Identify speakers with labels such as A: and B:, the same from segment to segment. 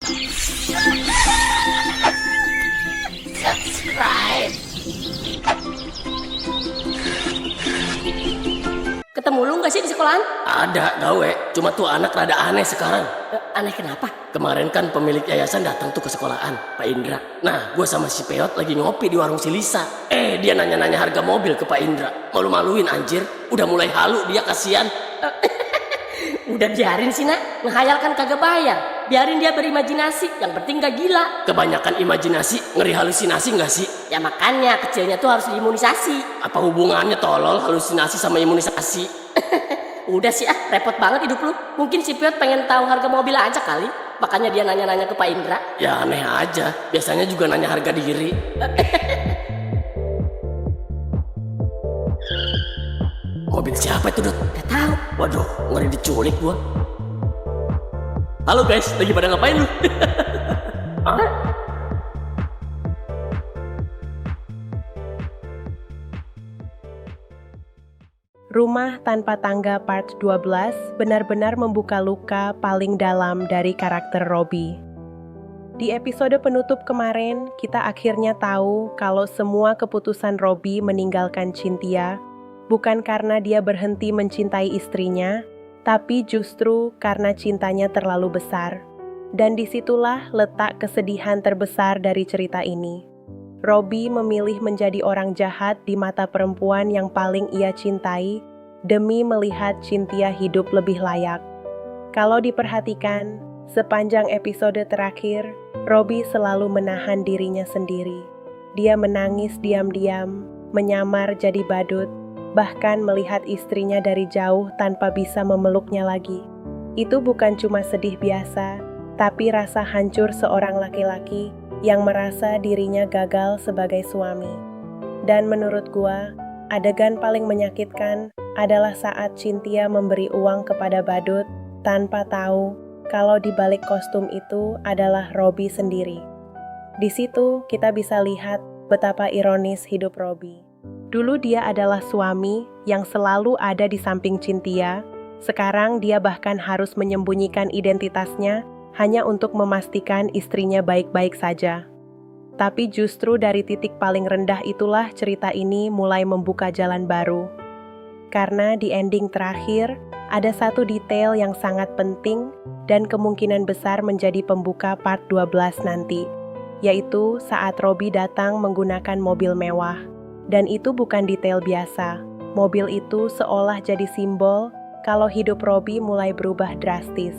A: Subscribe. Ketemu lu gak sih di sekolahan?
B: Ada, gawe. Cuma tuh anak rada aneh sekarang.
A: Aneh kenapa?
B: Kemarin kan pemilik yayasan datang tuh ke sekolahan, Pak Indra. Nah, gue sama si Peot lagi ngopi di warung si Lisa. Dia nanya-nanya harga mobil ke Pak Indra. Malu-maluin anjir. Udah mulai halu dia, kasihan.
A: Udah biarin sih nak, ngehayal kan kagak bayar. Biarin dia berimajinasi, yang penting gak gila.
B: Kebanyakan imajinasi, ngeri halusinasi gak sih?
A: Ya makanya kecilnya tuh harus diimunisasi.
B: Apa hubungannya tolol halusinasi sama imunisasi?
A: Udah sih repot banget hidup lu. Mungkin si Piot pengen tahu harga mobil aja kali. Makanya dia nanya-nanya ke Pak Indra.
B: Ya aneh aja, biasanya juga nanya harga diri. Mobil siapa itu, Dut?
A: Gak tahu.
B: Waduh, ngeri diculik gua. Halo guys, lagi pada ngapain lu?
C: Rumah Tanpa Tangga Part 12 benar-benar membuka luka paling dalam dari karakter Robby. Di episode penutup kemarin, kita akhirnya tahu kalau semua keputusan Robby meninggalkan Cynthia bukan karena dia berhenti mencintai istrinya, tapi justru karena cintanya terlalu besar. Dan disitulah letak kesedihan terbesar dari cerita ini. Robby memilih menjadi orang jahat di mata perempuan yang paling ia cintai demi melihat Cynthia hidup lebih layak. Kalau diperhatikan, sepanjang episode terakhir, Robby selalu menahan dirinya sendiri. Dia menangis diam-diam, menyamar jadi badut, bahkan melihat istrinya dari jauh tanpa bisa memeluknya lagi. Itu bukan cuma sedih biasa, tapi rasa hancur seorang laki-laki yang merasa dirinya gagal sebagai suami. Dan menurut gua, adegan paling menyakitkan adalah saat Cynthia memberi uang kepada badut tanpa tahu kalau di balik kostum itu adalah Robby sendiri. Di situ kita bisa lihat betapa ironis hidup Robby. Dulu dia adalah suami yang selalu ada di samping Cynthia, sekarang dia bahkan harus menyembunyikan identitasnya hanya untuk memastikan istrinya baik-baik saja. Tapi justru dari titik paling rendah itulah cerita ini mulai membuka jalan baru. Karena di ending terakhir, ada satu detail yang sangat penting dan kemungkinan besar menjadi pembuka part 12 nanti, yaitu saat Robby datang menggunakan mobil mewah. Dan itu bukan detail biasa. Mobil itu seolah jadi simbol kalau hidup Robby mulai berubah drastis.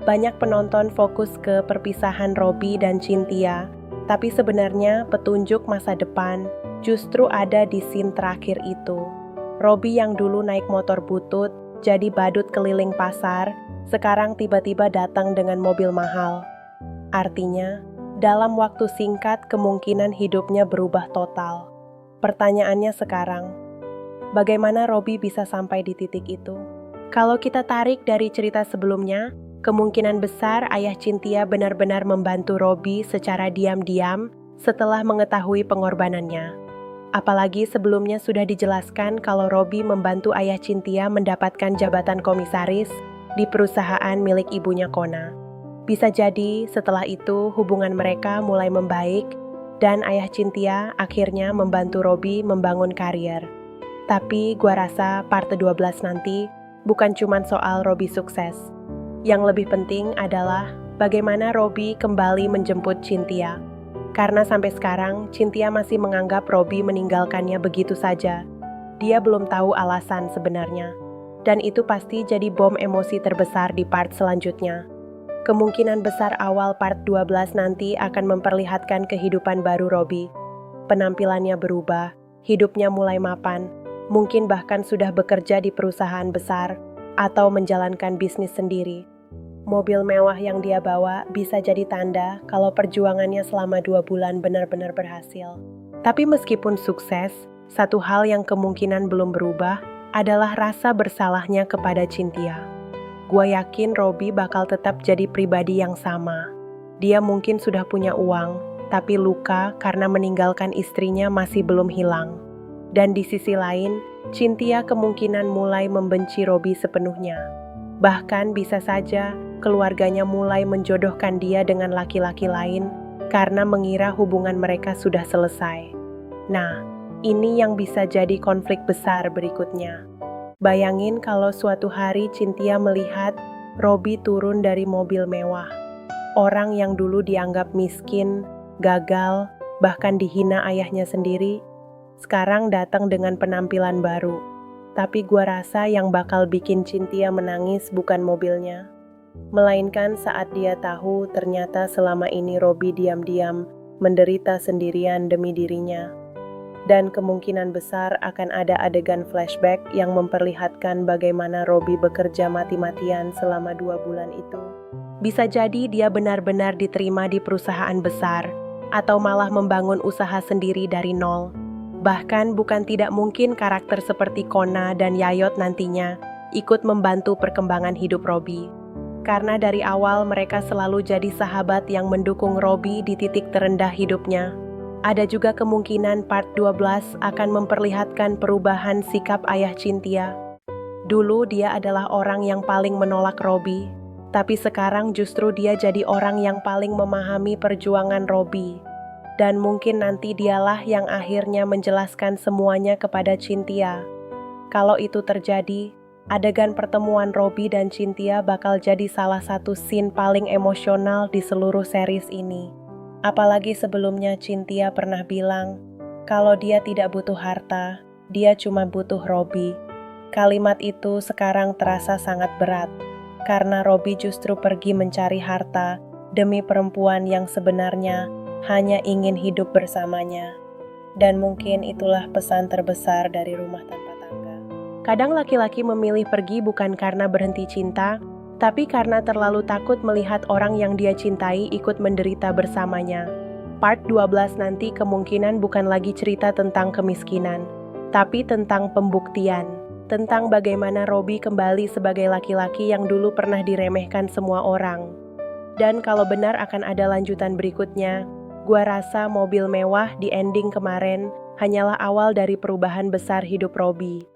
C: Banyak penonton fokus ke perpisahan Robby dan Cynthia, tapi sebenarnya petunjuk masa depan justru ada di scene terakhir itu. Robby yang dulu naik motor butut, jadi badut keliling pasar, sekarang tiba-tiba datang dengan mobil mahal. Artinya, dalam waktu singkat kemungkinan hidupnya berubah total. Pertanyaannya sekarang, bagaimana Robby bisa sampai di titik itu? Kalau kita tarik dari cerita sebelumnya, kemungkinan besar ayah Cynthia benar-benar membantu Robby secara diam-diam setelah mengetahui pengorbanannya. Apalagi sebelumnya sudah dijelaskan kalau Robby membantu ayah Cynthia mendapatkan jabatan komisaris di perusahaan milik ibunya Kona. Bisa jadi setelah itu hubungan mereka mulai membaik dan ayah Cynthia akhirnya membantu Robby membangun karier. Tapi gua rasa part 12 nanti bukan cuma soal Robby sukses. Yang lebih penting adalah bagaimana Robby kembali menjemput Cynthia. Karena sampai sekarang, Cynthia masih menganggap Robby meninggalkannya begitu saja. Dia belum tahu alasan sebenarnya. Dan itu pasti jadi bom emosi terbesar di part selanjutnya. Kemungkinan besar awal part 12 nanti akan memperlihatkan kehidupan baru Robby. Penampilannya berubah, hidupnya mulai mapan, mungkin bahkan sudah bekerja di perusahaan besar, atau menjalankan bisnis sendiri. Mobil mewah yang dia bawa bisa jadi tanda kalau perjuangannya selama 2 bulan benar-benar berhasil. Tapi meskipun sukses, satu hal yang kemungkinan belum berubah adalah rasa bersalahnya kepada Cynthia. Gua yakin Robby bakal tetap jadi pribadi yang sama. Dia mungkin sudah punya uang, tapi luka karena meninggalkan istrinya masih belum hilang. Dan di sisi lain, Cynthia kemungkinan mulai membenci Robby sepenuhnya. Bahkan bisa saja keluarganya mulai menjodohkan dia dengan laki-laki lain karena mengira hubungan mereka sudah selesai. Nah, ini yang bisa jadi konflik besar berikutnya. Bayangin kalau suatu hari Cynthia melihat Robbie turun dari mobil mewah. Orang yang dulu dianggap miskin, gagal, bahkan dihina ayahnya sendiri, sekarang datang dengan penampilan baru. Tapi gua rasa yang bakal bikin Cynthia menangis bukan mobilnya, melainkan saat dia tahu ternyata selama ini Robbie diam-diam menderita sendirian demi dirinya. Dan kemungkinan besar akan ada adegan flashback yang memperlihatkan bagaimana Robbie bekerja mati-matian selama 2 bulan itu. Bisa jadi dia benar-benar diterima di perusahaan besar, atau malah membangun usaha sendiri dari nol. Bahkan bukan tidak mungkin karakter seperti Kona dan Yayot nantinya ikut membantu perkembangan hidup Robbie. Karena dari awal mereka selalu jadi sahabat yang mendukung Robbie di titik terendah hidupnya. Ada juga kemungkinan part 12 akan memperlihatkan perubahan sikap ayah Cynthia. Dulu dia adalah orang yang paling menolak Robbie, tapi sekarang justru dia jadi orang yang paling memahami perjuangan Robbie. Dan mungkin nanti dialah yang akhirnya menjelaskan semuanya kepada Cynthia. Kalau itu terjadi, adegan pertemuan Robbie dan Cynthia bakal jadi salah satu scene paling emosional di seluruh series ini. Apalagi sebelumnya Cynthia pernah bilang, kalau dia tidak butuh harta, dia cuma butuh Robbie. Kalimat itu sekarang terasa sangat berat, karena Robbie justru pergi mencari harta demi perempuan yang sebenarnya hanya ingin hidup bersamanya. Dan mungkin itulah pesan terbesar dari Rumah Tanpa Tangga. Kadang laki-laki memilih pergi bukan karena berhenti cinta, tapi karena terlalu takut melihat orang yang dia cintai ikut menderita bersamanya. Part 12 nanti kemungkinan bukan lagi cerita tentang kemiskinan, tapi tentang pembuktian. Tentang bagaimana Robbie kembali sebagai laki-laki yang dulu pernah diremehkan semua orang. Dan kalau benar akan ada lanjutan berikutnya, gua rasa mobil mewah di ending kemarin hanyalah awal dari perubahan besar hidup Robbie.